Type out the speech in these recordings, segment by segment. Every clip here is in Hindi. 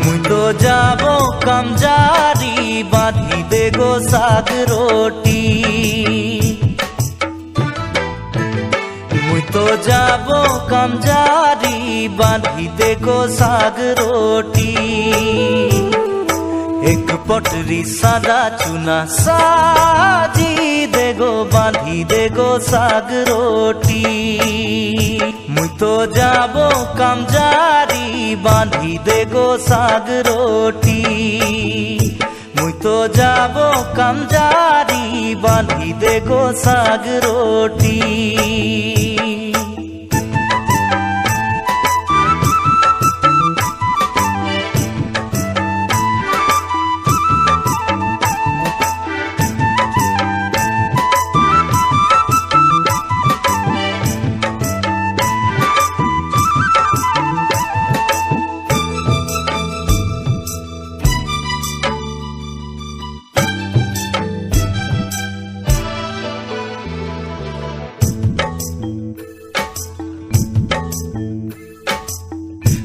मुई तो जाबो कामजारी बांधी दे गो साग रोटी। मुई तो जाबो कामजारी बांधी दे गो साग रोटी। एक पटरी सादा चुना साजी देगो बांधी देगो साग रोटी। मुई तो जाबो कामजारी बांधी देगो साग रोटी। मुई तो जाबो कामजारी बांधी देगो साग रोटी।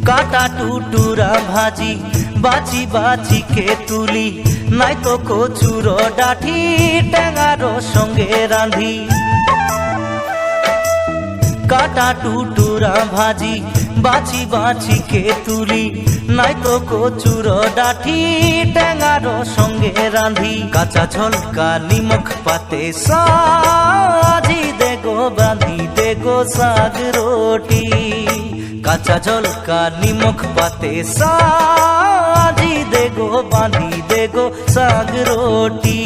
काटा टुटुरा भाजी बाची बाची के तुली नाई तो कचुर डाठी टेंगारो संगे रांधी। काटा टुटुरा भाजी बाची बाची के तुली नाई तो कचुर डाठी टेंगारो संगे रांधी। काचा झलका निमक पाते साजी देगो बांधी देगो साग रोटी। काचा झलका निमक पाते साजी देगो बांधी देगो साग रोटी।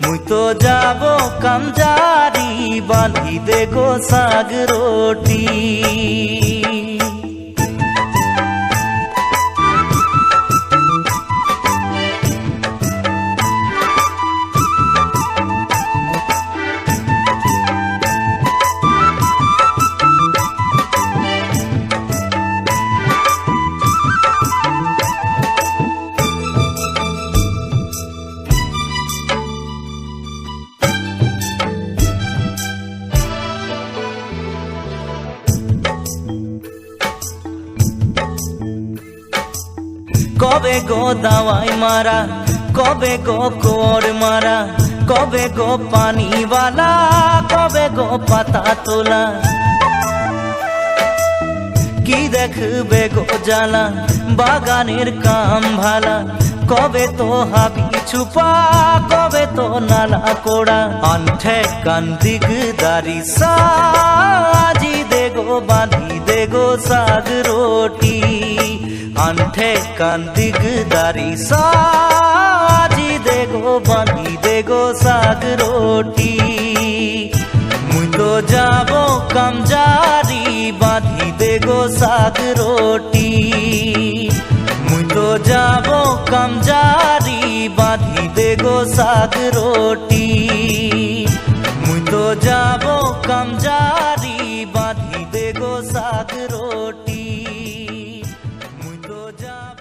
मुई तो जाबो कामजारी बांधी देगो साग रोटी। कबे गो दवाई मारा कबे गो कोर मारा कबे गो पानी वाला कबे गो पाता तोला। की देखबे गो जाला बागानेर काम भाला कबे तो हाबी छुपा कबे तो नाला कोड़ा। आंठे कान दिगदारी साजी देगो बांधी देगो साग रोटी। आंठे कान दिगदारी साजी देगो बांधी देगो साग रोटी। मुई तो जाबो कामजारी बांधी देगो साग रोटी। मुई तो जाबो कामजारी बांधी देगो साग रोटी। मुई तो जाबो कामजारी बांधी देगो साग रोटी। मुई तो जाबो